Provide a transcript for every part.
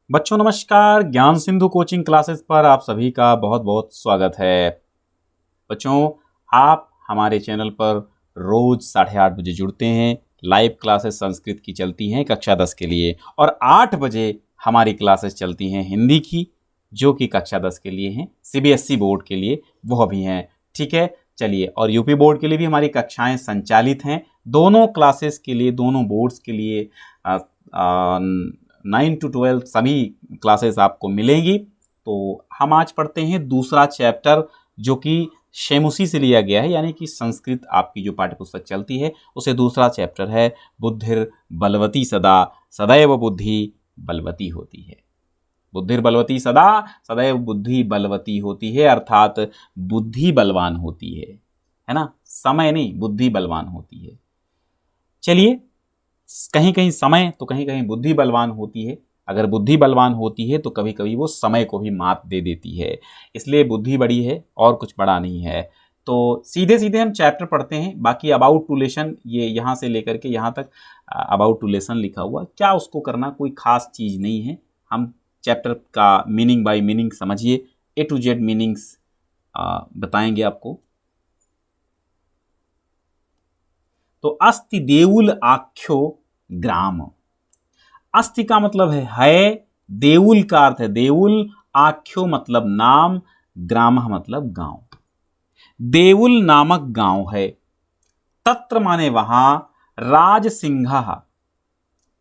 बच्चों नमस्कार। ज्ञान सिंधु कोचिंग क्लासेस पर आप सभी का बहुत बहुत स्वागत है। बच्चों, आप हमारे चैनल पर रोज 8:30 बजे जुड़ते हैं। लाइव क्लासेस संस्कृत की चलती हैं कक्षा 10 के लिए, और 8 बजे हमारी क्लासेस चलती हैं हिंदी की, जो कि कक्षा 10 के लिए हैं। सीबीएसई बोर्ड के लिए वह भी हैं। ठीक है, चलिए। और यूपी बोर्ड के लिए भी हमारी कक्षाएं संचालित हैं। दोनों क्लासेस के लिए, दोनों बोर्ड्स के लिए 9 to 12 सभी क्लासेस आपको मिलेंगी। तो हम आज पढ़ते हैं दूसरा चैप्टर, जो कि शेमुसी से लिया गया है, यानी कि संस्कृत आपकी जो पाठ्यपुस्तक चलती है उसे दूसरा चैप्टर है। बुद्धिर बलवती सदा, सदैव बुद्धि बलवती होती है। बुद्धिर बलवती सदा, सदैव बुद्धि बलवती होती है, अर्थात बुद्धि बलवान होती है ना। समय नहीं, बुद्धि बलवान होती है। चलिए, कहीं कहीं समय तो कहीं कहीं बुद्धि बलवान होती है। अगर बुद्धि बलवान होती है तो कभी कभी वो समय को भी मात दे देती है। इसलिए बुद्धि बड़ी है और कुछ बड़ा नहीं है। तो सीधे सीधे हम चैप्टर पढ़ते हैं। बाकी अबाउट टू लेसन, ये यहाँ से लेकर के यहाँ तक अबाउट टू लेसन लिखा हुआ, क्या उसको करना, कोई खास चीज़ नहीं है। हम चैप्टर का मीनिंग बाय मीनिंग समझिए, A to Z मीनिंग्स बताएंगे आपको। तो अस्ति देउल आख्यो ग्राम। अस्ति का मतलब है, देउल का अर्थ है देउल, आख्यो मतलब नाम, ग्राम मतलब गांव। देउल नामक गांव है। तत्र माने वहां, राज सिंह,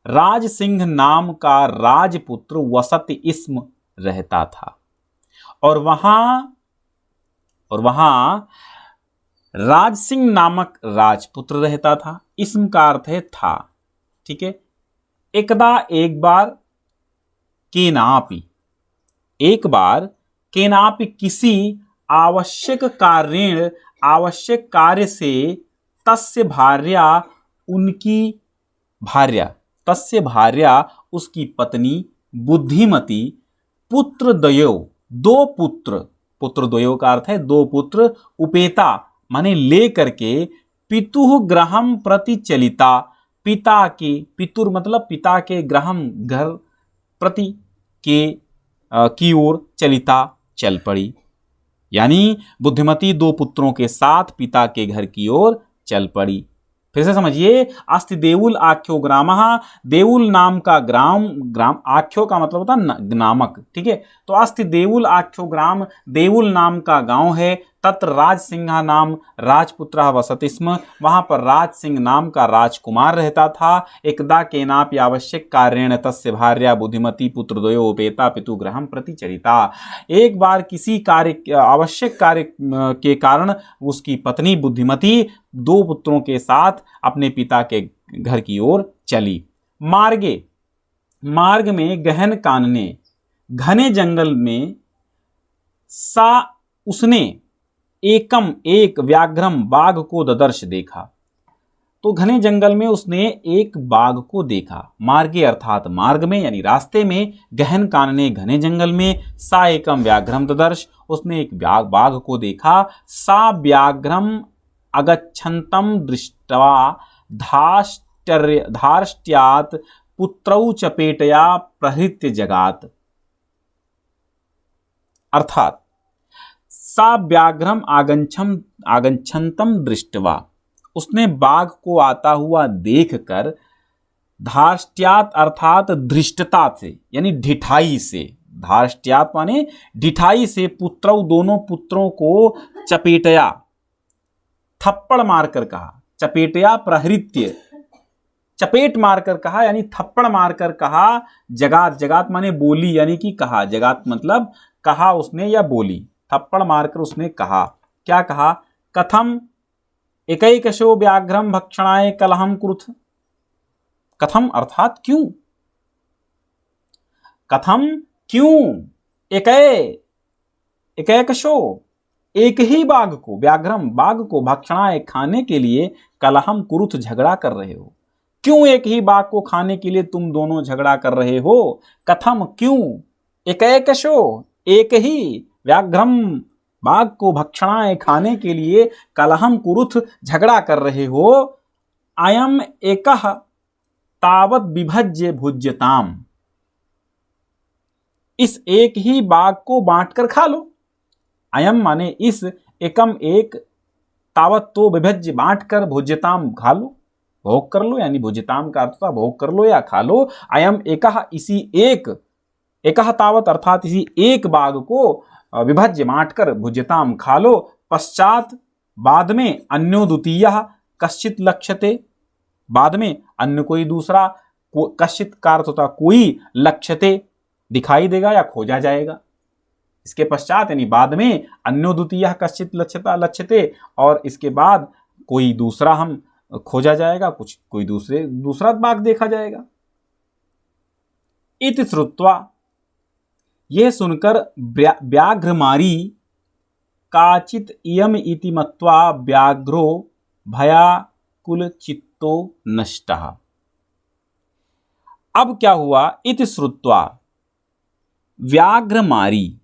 राज सिंह नाम का राजपुत्र वसत इसम रहता था। और वहां राज सिंह नामक राजपुत्र रहता था। इसम का अर्थ है था। ठीक है। एकदा, एक बार, केनापि, एक बार, केनापि किसी आवश्यक कार्य, आवश्यक कार्य से, तस्य भार्या, उनकी भार्या, तस्य भार्या उसकी पत्नी, बुद्धिमती, पुत्रद्वयो, दो पुत्र, पुत्रद्वयो का अर्थ है दो पुत्र, उपेता माने ले करके, पितुः गृहं प्रति चलिता, पिता के, पितुर मतलब पिता के, ग्रहम घर, प्रति के की ओर, चलिता चल पड़ी। यानी बुद्धिमती दो पुत्रों के साथ पिता के घर की ओर चल पड़ी। फिर से समझिए, अस्ति देउल आख्यो ग्राम, देउल नाम का ग्राम, ग्राम आख्यो का मतलब होता है नामक। ठीक है। तो अस्ति देउल आख्यो ग्राम, देउल नाम का गांव है। तत्र राज सिंह नाम राजपुत्र वसति स्म, वहां पर राज सिंह नाम का राजकुमार रहता था। एकदा केनापि आवश्यक कार्येण तस्य भार्या बुद्धिमती पुत्रद्वयो उपेता पितु गृहं प्रति चरिता। एक बार किसी कार्य, आवश्यक कार्य के कारण उसकी पत्नी बुद्धिमती दो पुत्रों के साथ अपने पिता के घर की ओर चली। मार्गे, मार्ग में, गहन कानने, घने जंगल में, सा उसने, एकम एक, व्याघ्रम बाघ को ददर्श देखा। तो घने जंगल में उसने एक बाघ को देखा। मार्गे अर्थात मार्ग में यानी रास्ते में, गहन कानने घने जंगल में, सा एकम व्याघ्रम ददर्श उसने एक बाघ को देखा। सा व्याघ्रम अगच्छन्तम दृष्ट्वा धार्ष्ट्यात् पुत्रौ चपेटया प्रहृत्य जगात। अर्थात सा व्याघ्रम आगच्छन्तम दृष्ट्वा, उसने बाघ को आता हुआ देखकर, धार्ष्ट्यात् अर्थात धृष्टता से यानी ढिठाई से, धार्ष्ट्यात् माने ढिठाई से, पुत्रौ दोनों पुत्रों को, चपेटया थप्पड़ मारकर कहा, चपेटया प्रहृत्य चपेट मारकर कहा यानी थप्पड़ मारकर कहा। जगात, जगात माने बोली यानी कि कहा, जगात मतलब कहा उसने या बोली। थप्पड़ मारकर उसने कहा, क्या कहा? कथम एकैकशो व्याघ्रम भक्षणाय कलहम कुरुथ। कथम अर्थात क्यों, कथम क्यों, एकैकशो एक ही बाघ को, व्याघ्रम बाघ को, भक्षणाय खाने के लिए, कलहम कुरुथ झगड़ा कर रहे हो। क्यों एक ही बाघ को खाने के लिए तुम दोनों झगड़ा कर रहे हो? कथम क्यों, एकैकशो एक ही, व्याघ्रम बाघ को, भक्षणाय खाने के लिए, कलहम कुरुथ झगड़ा कर रहे हो। अयम एकः तावत विभज्य भुज्यताम, इस एक ही बाग को बांटकर खा लो। अयम माने इस, एकम एक, तावत तो विभज्य बांटकर, भोज्यताम खा लो, भोग कर लो, यानी भोज्यताम का अर्थ था भोग कर लो या खा लो। अयम एकह, इसी एक, एकह तावत अर्थात इसी एक बाग को विभज्य बांटकर भुज्यताम खा लो। पश्चात बाद में, अन्यो द्वितीयः कश्चित लक्ष्यते, बाद में अन्य कोई दूसरा, कश्चित का अर्थ होता कोई, लक्ष्यते दिखाई देगा या खोजा जाएगा। इसके पश्चात यानी बाद में, अन्यो द्वितीयः कश्चित लक्ष्यते, और इसके बाद कोई दूसरा हम खोजा जाएगा, कोई दूसरा बाग देखा जाएगा। इति श्रुत्वा, यह सुनकर व्याघ्रमारी काचित इयम इति मत्वा व्याघ्रो भयाकुल चित्तो नष्टः। अब क्या हुआ? इति श्रुत्वा, व्याघ्रमारी,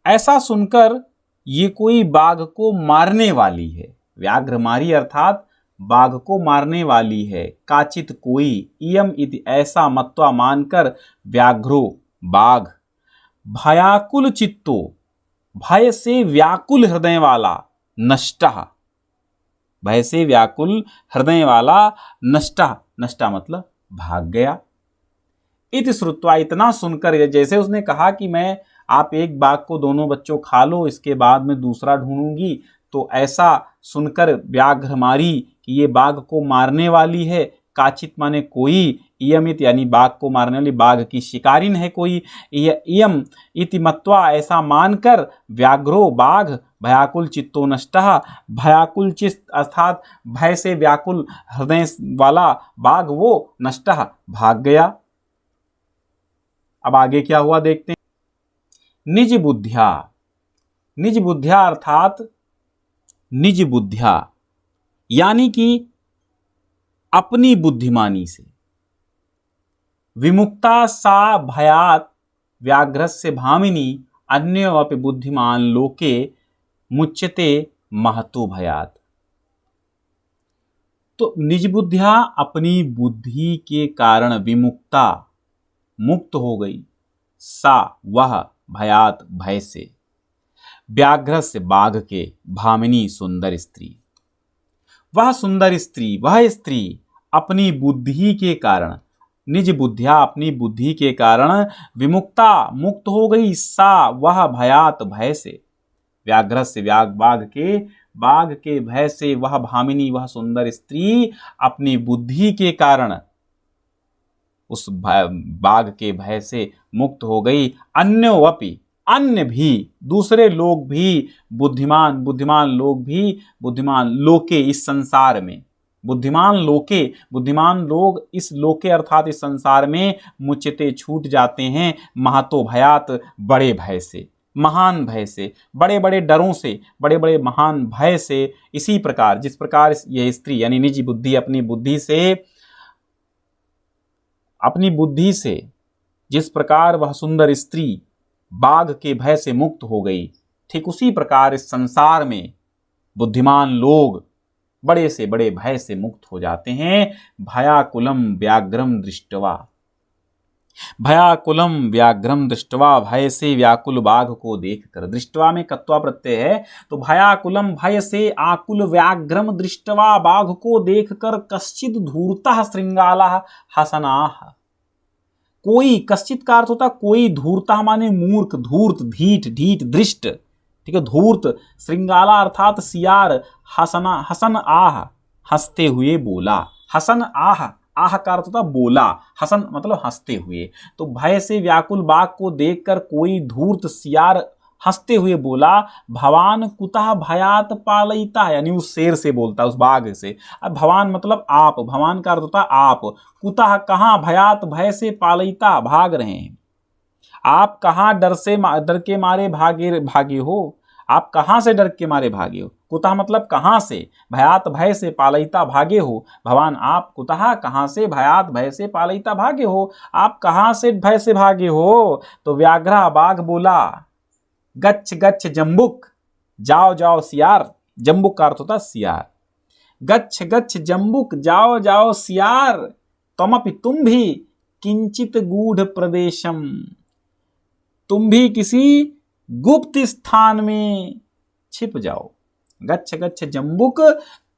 ऐसा सुनकर ये कोई बाघ को मारने वाली है। व्याघ्रमारी अर्थात बाघ को मारने वाली है। काचित कोई, इयम इति ऐसा, मत्वा मानकर, व्याघ्रो बाघ, भयाकुल चित्तो भय से व्याकुल हृदय वाला, नष्टः, भय से व्याकुल हृदय वाला, नष्टः, नष्टा मतलब भाग गया। इति श्रुत्वा, इतना सुनकर, जैसे उसने कहा कि मैं, आप एक बाघ को दोनों बच्चों खा लो, इसके बाद में दूसरा ढूंढूंगी, तो ऐसा सुनकर व्याघ्रमारी कि ये बाघ को मारने वाली है, काचित माने कोई, इयमित यानी बाघ को मारने वाली, बाघ की शिकारिन है कोई, इयम इति मत्वा ऐसा मानकर, व्याघ्रो बाघ, भयाकुल चित्तो नष्टः, भयाकुल चित्त अर्थात भय से व्याकुल हृदय वाला बाघ वो, नष्टः भाग गया। अब आगे क्या हुआ देखते हैं। निज बुद्ध्या, निज बुद्ध्या अर्थात निज बुद्ध्या यानी कि अपनी बुद्धिमानी से, विमुक्ता सा भयात व्याघ्रस्य भामिनी अन्योऽपि बुद्धिमान लोके मुच्यते महतो भयात। तो निज बुद्धिया अपनी बुद्धि के कारण, विमुक्ता मुक्त हो गई, सा वह, भयात भय से, व्याघ्र से बाघ के, भामिनी सुंदर स्त्री, वह सुंदर स्त्री, वह स्त्री अपनी बुद्धि के कारण, निज बुद्धिया अपनी बुद्धि के कारण, विमुक्ता मुक्त हो गई, सा वह, भयात भय से, व्याघ्र से बाघ के भय से, वह भामिनी वह सुंदर स्त्री अपनी बुद्धि के कारण उस बाघ के भय से मुक्त हो गई। अन्योऽपि, अन्य भी, दूसरे लोग भी, बुद्धिमान लोग भी, बुद्धिमान लोके इस संसार में, बुद्धिमान लोग इस लोके अर्थात इस संसार में, मुच्यते छूट जाते हैं, महतो भयात बड़े भय से, महान भय से, बड़े बड़े डरों से, बड़े बड़े महान भय से। इसी प्रकार जिस प्रकार यह स्त्री यानी निजी बुद्धि अपनी बुद्धि से जिस प्रकार वह सुंदर स्त्री बाघ के भय से मुक्त हो गई, ठीक उसी प्रकार इस संसार में बुद्धिमान लोग बड़े से बड़े भय से मुक्त हो जाते हैं। भयाकुलम व्याघ्रम दृष्टवा, भयाकुलम व्याघ्रम दृष्टवा, भय से व्याकुल बाघ को देखकर, दृष्टवा में कत्वा प्रत्यय है, तो भयाकुलम भय से आकुल व्याघ्रम दृष्टवा, बाघ को देखकर, कश्चित धूर्तः श्रृंगालः हसनाः, कोई, कश्चित का अर्थ होता कोई, धूर्तः माने मूर्ख, धूर्त ढीठ दृष्ट, ठीक है, धूर्त, श्रृंगाला अर्थात सियार, हसन आह हंसते हुए बोला, हसन आह का अर्थ होता बोला, हसन मतलब हंसते हुए। तो भय से व्याकुल बाघ को देखकर कोई धूर्त सियार हंसते हुए बोला, भवान कुतः भयात पालयिता, यानी उस शेर से बोलता, उस बाघ से। अब भवान मतलब आप, भवान का अर्थ होता आप, कुतः कहाँ, भयात भय से, पालयिता भाग रहे हैं, आप कहाँ डर के मारे भागे हो, आप कहाँ से डर के मारे भागे हो, कुतः मतलब कहाँ से, भयात भय से, पालयिता भागे हो, भवान आप, कुतः कहाँ से, भयात भय से, पालयिता भागे हो, आप कहाँ से भय से भागे हो। तो व्याघ्रा बाघ बोला, गच्छ गच्छ जम्बुक, जाओ जाओ सियार, जम्बुक का अर्थ होता सियार, गच्छ गच्छ जम्बुक, जाओ जाओ सियार, तुमपि तुम भी, किंचित गूढ़ प्रदेशम, तुम भी किसी गुप्त स्थान में छिप जाओ। गच्छ गच्छ जम्बुक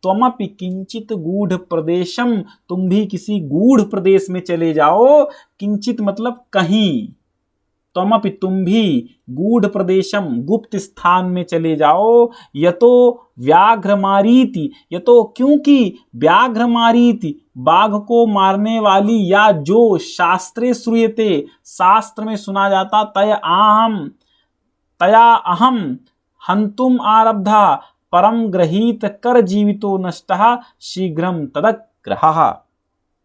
त्वमपि किंचित गूढ़ प्रदेशम, तुम भी किसी गूढ़ प्रदेश में चले जाओ। किंचित मतलब कहीं, त्वमपि तुम भी गूढ़ प्रदेशम गुप्त स्थान में चले जाओ। यतो व्याघ्र मारीति, यतो क्योंकि व्याघ्र मारीति बाघ को मारने वाली, या जो शास्त्रे श्रूयते शास्त्र में सुना जाता, तया अहम हंतुम आरब्धा परम गृहीत कर जीवितो नष्टः शीघ्रम तदग्रहः।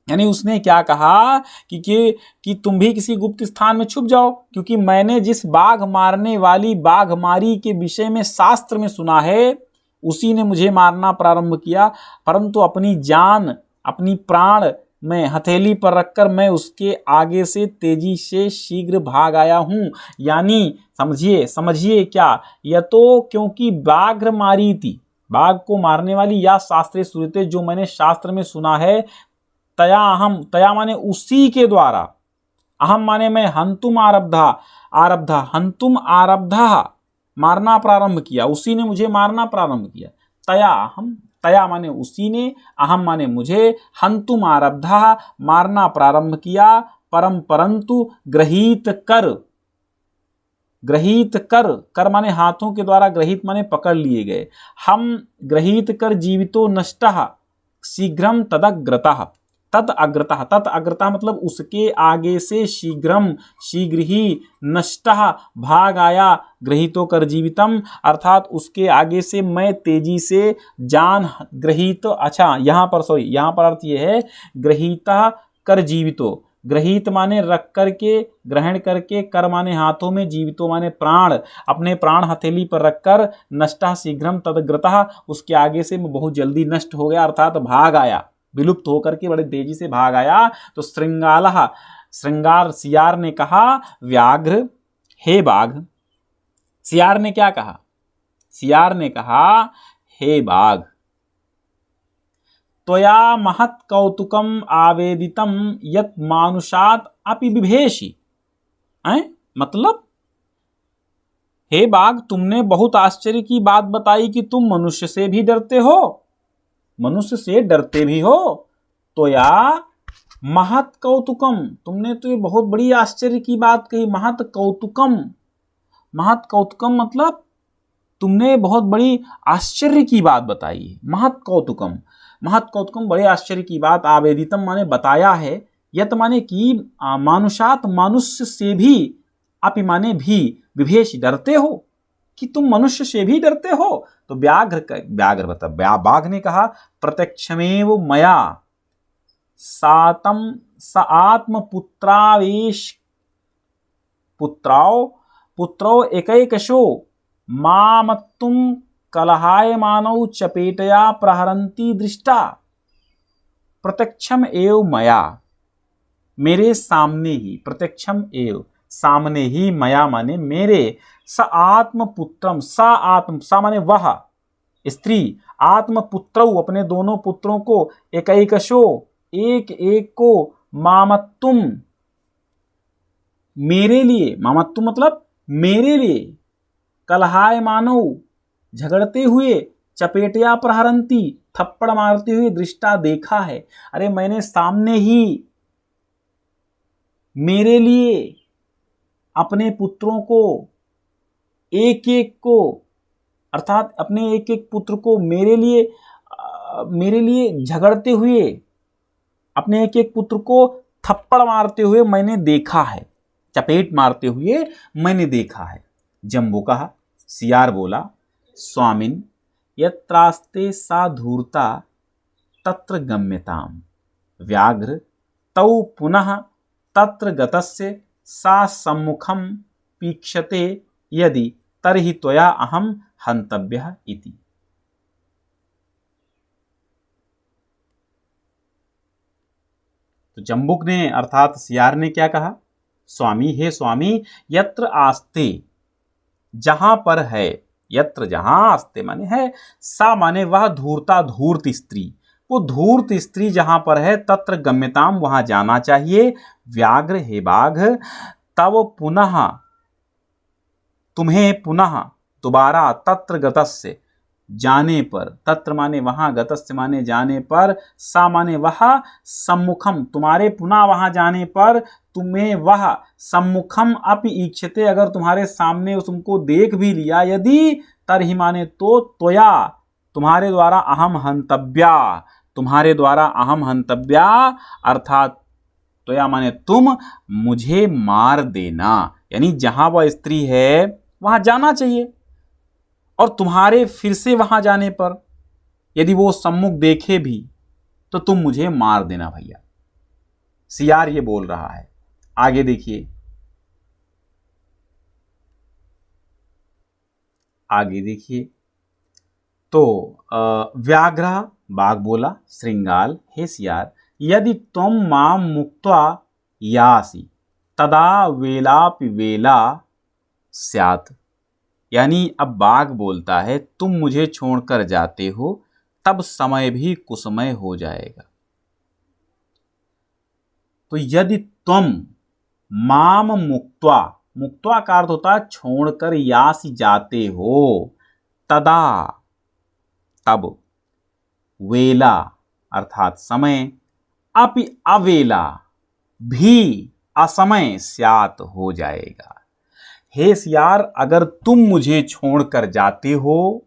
यानी उसने क्या कहा कि तुम भी किसी गुप्त स्थान में छुप जाओ, क्योंकि मैंने जिस बाघ मारने वाली बाघमारी के विषय में शास्त्र में सुना है उसी ने मुझे मारना प्रारंभ किया, परंतु अपनी जान अपनी प्राण में हथेली पर रखकर मैं उसके आगे से तेजी से शीघ्र भाग आया हूं। यानी समझिए क्या, यह तो क्योंकि व्याघ्र मारी थी, बाघ को मारने वाली, या शास्त्रे श्रुते जो मैंने शास्त्र में सुना है, तया अहम, तया माने उसी के द्वारा, अहम माने मैं, हंतुम आरब्धा हंतुम आरब्धा मारना प्रारंभ किया, उसी ने मुझे मारना प्रारंभ किया। तया अहम, तया माने उसी ने, अहम माने मुझे, हंतुम आरब्धा मारना प्रारंभ किया, परंतु गृहीत कर माने हाथों के द्वारा, गृहीत माने पकड़ लिए गए, हम गृहीत कर जीवितो नष्टः शीघ्रम तदग्रतः, तत् मतलब उसके आगे से, शीघ्र ही, नष्टः भाग आया, गृहीतो कर जीवितम अर्थात उसके आगे से मैं तेजी से जान गृहीत, अच्छा यहाँ पर अर्थ ये है गृहीता कर जीवितो, गृहीत माने रख करके, ग्रहण करके, कर माने हाथों में, जीवितो माने प्राण, अपने प्राण हथेली पर रखकर, नष्टः शीघ्रम तदग्रतः उसके आगे से मैं बहुत जल्दी नष्ट हो गया, अर्थात भाग आया, विलुप्त होकर के बड़े तेजी से भाग आया। तो श्रृंगार सियार ने कहा व्याघ्र, हे बाघ। सियार ने क्या कहा? सियार ने कहा हे बाघ, त्वया महत् कौतुकम आवेदितम यत् मानुषात् अपि बिभेषि। मतलब हे बाघ, तुमने बहुत आश्चर्य की बात बताई कि तुम मनुष्य से भी डरते हो, मनुष्य से डरते भी हो। तो या महत् कौतुकम, तुमने तो ये बहुत बड़ी आश्चर्य की बात कही। महत् कौतुकम मतलब तुमने बहुत बड़ी आश्चर्य की बात बताई। महत् कौतुकम बड़े आश्चर्य की बात। आवेदितम माने बताया है, यत माने कि मानुषात मनुष्य से भी, अपि माने भी, विभेष डरते हो, कि तुम मनुष्य से भी डरते हो। तो बाघ ने कहा प्रत्यक्षमेव मया सातम स आत्म पुत्रावेश पुत्रौ एकैकशो मामत्तुम कलहायमानौ चपेटया प्रहरन्ति दृष्टा। प्रत्यक्षम एव मया, मेरे सामने ही, प्रत्यक्षम एव सामने ही, मया माने मेरे, स आत्मपुत्रम, सा माने वह स्त्री, आत्मपुत्रौ अपने दोनों पुत्रों को, एकैकशो एक एक को, मामत्तुम मेरे लिए, मामत्तुम मतलब मेरे लिए, कलहाय मानव झगड़ते हुए, चपेटिया प्रहरंती थप्पड़ मारते हुए, दृष्टा देखा है। अरे मैंने सामने ही मेरे लिए अपने पुत्रों को, एक एक को, अर्थात अपने एक एक पुत्र को मेरे लिए झगड़ते हुए, अपने एक एक पुत्र को थप्पड़ मारते हुए मैंने देखा है, चपेट मारते हुए मैंने देखा है। जम्बू कहा, सियार बोला, स्वामिन यत्रास्ते सा धूर्ता तत्र गम्यताम, व्याघ्र तौ पुनः तत्र गतस्य सा सम्मुखम पीक्षते यदि तर्हि त्वया अहम हंतव्यः इति। तो जम्बुक ने अर्थात सियार ने क्या कहा? स्वामी, हे स्वामी, यत्र आस्ते, जहां पर है, यत्र जहां, आस्ते माने है, सा माने वह, धूर्ता धूर्त स्त्री, वो धूर्त स्त्री जहां पर है, तत्र गम्यताम वहां जाना चाहिए, व्याघ्र हे बाघ, तव पुनः तुम्हें पुनः दोबारा तत्र गतस्य जाने पर, तत्र माने वहां, गतस्य माने जाने पर, सा माने वह, सम्मुखम तुम्हारे पुनः वहां जाने पर, तुम्हें वह सम्मुखम अपि ईक्षते अगर तुम्हारे सामने उसको देख भी लिया, यदि तरहि माने तो, त्वया तुम्हारे द्वारा, अहम हंतव्या तुम्हारे द्वारा, अहम हंतव्या अर्थात त्वया माने तुम मुझे मार देना, यानी जहां वह स्त्री है वहां जाना चाहिए, और तुम्हारे फिर से वहां जाने पर यदि वो सम्मुख देखे भी तो तुम मुझे मार देना भैया। सियार ये बोल रहा है। आगे देखिए, आगे देखिए तो व्याघ्र बाघ बोला, श्रृंगाल हे सियार, यदि तुम माम मुक्त्वा यासी तदा वेलापि वेला स्यात्, यानी अब बाघ बोलता है तुम मुझे छोड़कर जाते हो तब समय भी कुसमय हो जाएगा। तो यदि तुम माम मुक्त्वा, मुक्त्वा का अर्थ होता है छोड़कर, यासी जाते हो, तदा तब, वेला अर्थात समय, अपि अवेला भी असमय स्यात् हो जाएगा। हे सियार अगर तुम मुझे छोड़कर जाते हो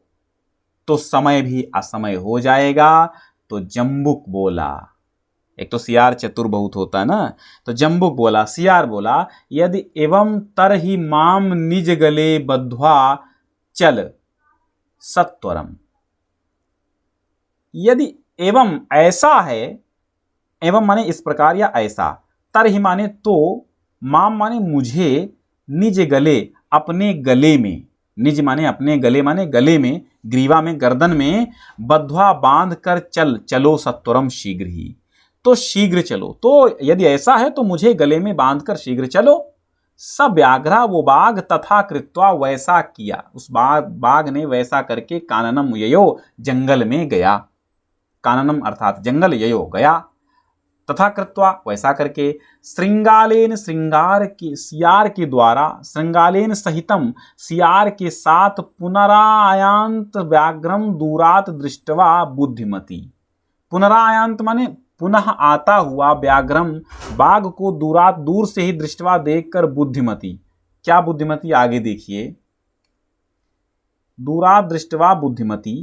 तो समय भी असमय हो जाएगा। तो जम्बुक बोला, एक तो सियार चतुर बहुत होता है ना, तो जम्बुक बोला, सियार बोला, यदि एवं तरहि माम निज गले बद्ध्वा चल सत्वरम, यदि एवं ऐसा है, एवं माने इस प्रकार या ऐसा, तरहि माने तो, माम माने मुझे, निज गले अपने गले में, निज माने अपने गले माने गले में, ग्रीवा में, गर्दन में, बद्ध्वा बांध कर चल, चलो सत्वरम शीघ्र ही, तो शीघ्र चलो। तो यदि ऐसा है तो मुझे गले में बांधकर शीघ्र चलो। सब व्याघ्रा वो बाघ तथा कृत्वा वैसा किया, उस बाघ ने वैसा करके, काननम ययो जंगल में गया, काननम अर्थात जंगल, ययो गया, तथा कृत्वा वैसा करके, श्रृंगालेन श्रृंगार के, सियार के द्वारा, श्रृंगालेन सहितम सियार के साथ, पुनरायांत व्याघ्रम दूरात दृष्टवा बुद्धिमती, पुनरायांत माने पुनः आता हुआ, व्याघ्रम बाघ को, दूरात दूर से ही, दृष्टवा देखकर, बुद्धिमती क्या बुद्धिमती, आगे देखिए, दूरात दृष्टवा बुद्धिमती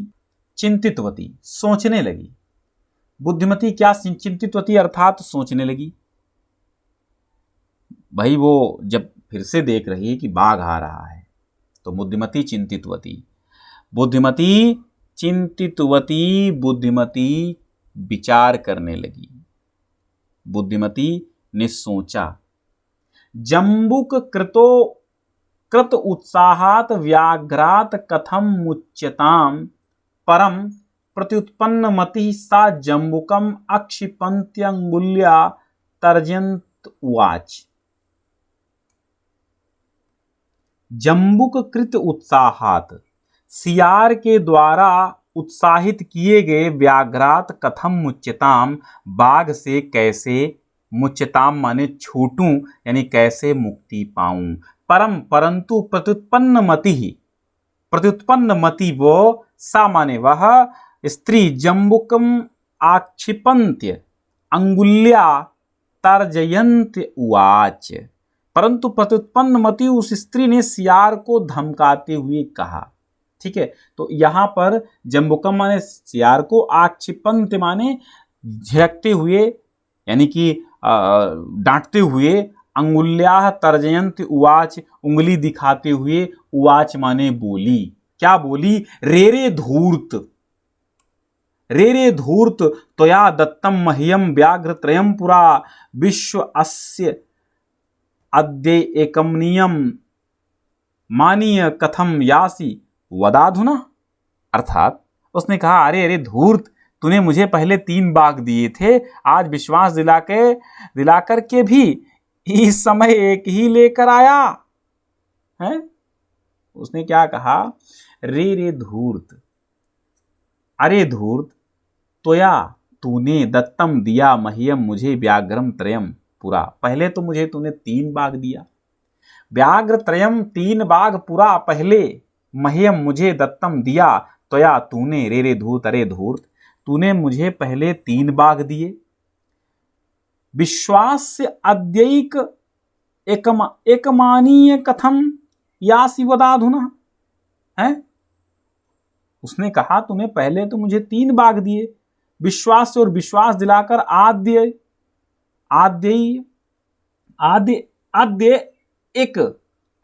चिंतितवती सोचने लगी, बुद्धिमती क्या चिंतितवती अर्थात सोचने लगी। भाई वो जब फिर से देख रही है कि बाघ आ रहा है तो बुद्धिमती चिंतितवती, बुद्धिमती चिंतितवती, बुद्धिमती विचार करने लगी, बुद्धिमती ने सोचा। जम्बुक कृत उत्साहात व्याघ्रात कथम मुच्यताम परम प्रत्युत्पन्नमति सा जम्बुकम अक्षिपन्त्यंगुल्या तर्जयंत उवाच। जम्बुक कृत उत्साहात सियार के द्वारा उत्साहित किए गए, व्याघ्रात कथम मुच्यताम बाघ से कैसे, मुच्यताम माने छूटूं, यानी कैसे मुक्ति पाऊं, परम परंतु प्रत्युत्पन्नमति ही, प्रत्युत्पन्नमति वो, सा माने वह स्त्री, जम्बुकम आक्षिपन्त्य अंगुल्या तर्जयन्त उवाच, परंतु प्रत्युत्पन्नमति उस स्त्री ने सियार को धमकाते हुए कहा। ठीक है, तो यहां पर जम्बुकम माने सियार को, आक्षिपंत माने झिड़कते हुए, यानी कि डांटते हुए, अंगुल्या तर्जयंत उवाच उंगली दिखाते हुए, उवाच माने बोली, क्या बोली, रे रे धूर्त, रे रे धूर्त त्वया दत्तम मह्यम व्याघ्र त्रयम पुरा विश्व अस्य अद्य एकमनियम मानीय कथम यासी वदाधुना, अर्थात उसने कहा अरे अरे धूर्त, तूने मुझे पहले 3 बाघ दिए थे, आज विश्वास दिलाकर के भी इस समय एक ही लेकर आया है। उसने क्या कहा, रे रे धूर्त, अरे धूर्त, त्वया तूने, दत्तम दिया, मह्यम मुझे, व्याघ्रम त्रयम पूरा, पहले तो मुझे तूने 3 बाघ दिया, व्याघ्र त्रयम 3 बाघ पुरा पहले मह्यम मुझे दत्तम दिया त्वया तूने रे रे धूर्त अरे धूर्त, तूने मुझे पहले 3 बाघ दिए। विश्वास्य अद्यैक एकमानीय कथम यासी वदाधुना, है उसने कहा तूने पहले तो मुझे 3 बाघ दिए, विश्वास से और विश्वास दिलाकर आद्य एक,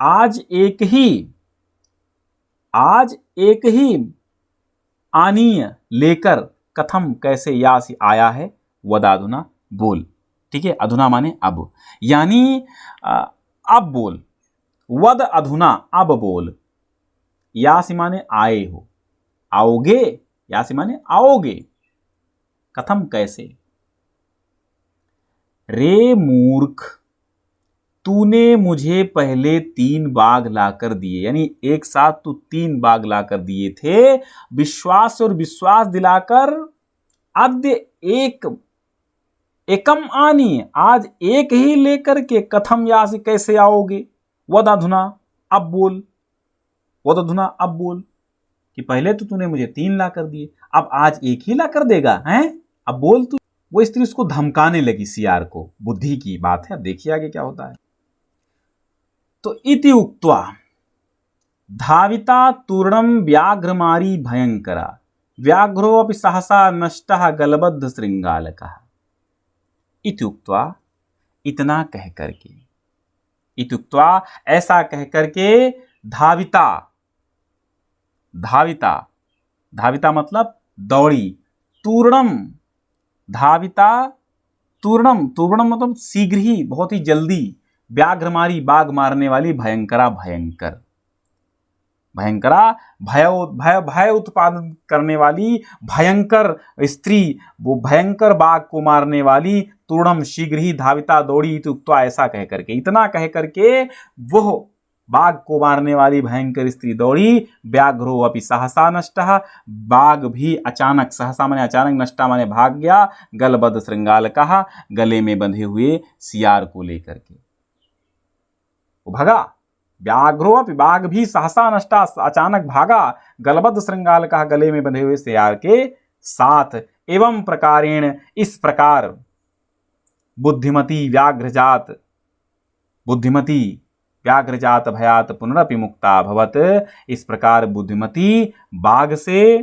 आज एक ही आनीय लेकर, कथम कैसे, यासी आया है, वदाधुना बोल। ठीक है, अधुना माने अब, यानी अब बोल, वद अधुना अब बोल, यासी माने आए हो, आओगे, यासी माने आओगे, कथम कैसे। रे मूर्ख, तूने मुझे पहले 3 बाघ लाकर दिए, यानी एक साथ तू 3 बाघ लाकर दिए थे, विश्वास और विश्वास दिलाकर आद्य एकम आनी, आज एक ही लेकर के, कथम यासी कैसे आओगे, वदाधुना अब बोल, वदाधुना अब बोल, कि पहले तो तूने मुझे 3 लाकर दिए, अब आज एक ही लाकर देगा, हैं, अब बोल तू। वो स्त्री उसको धमकाने लगी, सियार को, बुद्धि की बात है। अब देखिए आगे क्या होता है। तो इति उक्त्वा धाविता तूर्णम व्याघ्रमारी भयंकरा, व्याघ्रो अपि सहसा नष्टः गलबद्ध श्रृंगालकः। इति उक्त्वा, इतना कह करके, इति उक्त्वा ऐसा कह करके, धाविता, धाविता, धाविता मतलब दौड़ी, तूर्णम, धाविता तूर्णम, तूर्णम मतलब शीघ्र ही, बहुत ही जल्दी, व्याघ्रमारी बाघ मारने वाली, भयंकरा भयंकर, भयंकरा भय उत्पादन करने वाली भयंकर स्त्री, वो भयंकर बाघ को मारने वाली, तूर्णम शीघ्र ही, धाविता दौड़ी, उक्त्वा ऐसा कह करके, इतना कह करके वो बाघ को मारने वाली भयंकर स्त्री दौड़ी, व्याघ्रो अपि सहसा नष्टः, बाघ भी अचानक, सहसा माने अचानक, नष्टा माने भाग गया, गलबद्ध श्रृंगालकः, गले में बंधे हुए सियार को लेकर के वो भागा। व्याघ्रो अपि, बाघ भी, सहसा नष्टा अचानक भागा, गलबद्ध श्रृंगालकः, गले में बंधे हुए सियार के साथ। एवं प्रकारेण, इस प्रकार, बुद्धिमती व्याघ्रजात, बुद्धिमती व्याघ्रजात भयात पुनरपि मुक्ता भवत, इस प्रकार बुद्धिमती बाघ से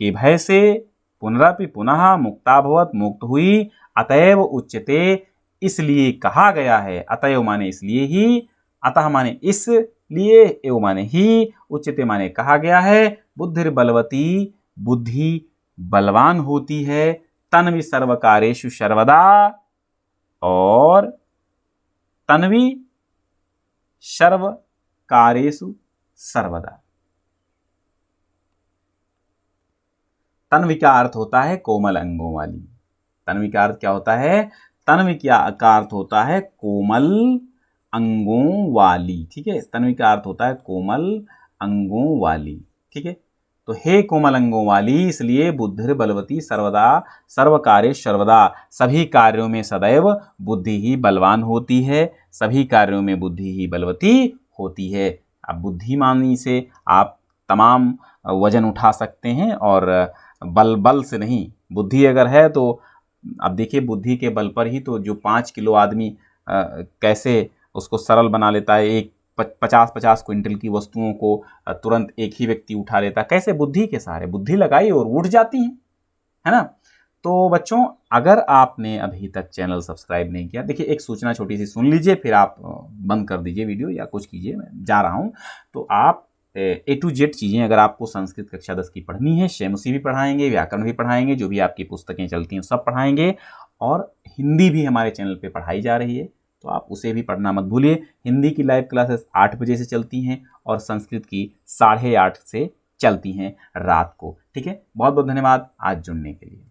के भय से पुनरपि पुनः मुक्ता भवत, मुक्त हुई। अतएव उच्यते, इसलिए कहा गया है, अतएव माने इसलिए ही, अतः माने इसलिए, एव माने ही, उच्यते माने कहा गया है, बुद्धिर बलवती, बुद्धि बलवान होती है, तन्वी सर्वकारेषु सर्वदा, और तन्वी सर्वकारेषु सर्वदा। तन्वी का अर्थ होता है कोमल अंगों वाली, तन्वी का अर्थ क्या होता है, तन्वी का अर्थ होता है कोमल अंगों वाली। ठीक है, तन्वी का अर्थ होता है कोमल अंगों वाली। ठीक है, तो हे कोमल अंगों वाली, इसलिए बुद्धिर बलवती सर्वदा, सर्व कार्य सर्वदा, सभी कार्यों में सदैव बुद्धि ही बलवान होती है, सभी कार्यों में बुद्धि ही बलवती होती है। अब बुद्धिमानी से आप तमाम वजन उठा सकते हैं, और बल से नहीं, बुद्धि अगर है तो, अब देखिए बुद्धि के बल पर ही तो जो 5 किलो आदमी कैसे उसको सरल बना लेता है, एक 50-50 क्विंटल की वस्तुओं को तुरंत एक ही व्यक्ति उठा लेता, कैसे, बुद्धि के सहारे, बुद्धि लगाई और उठ जाती हैं, है ना। तो बच्चों, अगर आपने अभी तक चैनल सब्सक्राइब नहीं किया, देखिए एक सूचना छोटी सी सुन लीजिए, फिर आप बंद कर दीजिए वीडियो या कुछ कीजिए, मैं जा रहा हूँ। तो आप A to Z चीज़ें अगर आपको संस्कृत कक्षा 10 की पढ़नी है, शेमुसी भी पढ़ाएंगे, व्याकरण भी पढ़ाएंगे, जो भी आपकी पुस्तकें चलती हैं सब पढ़ाएंगे, और हिंदी भी हमारे चैनल पे पढ़ाई जा रही है, तो आप उसे भी पढ़ना मत भूलिए। हिंदी की लाइव क्लासेस 8 बजे से चलती हैं, और संस्कृत की 8:30 से चलती हैं रात को। ठीक है, बहुत बहुत धन्यवाद आज जुड़ने के लिए।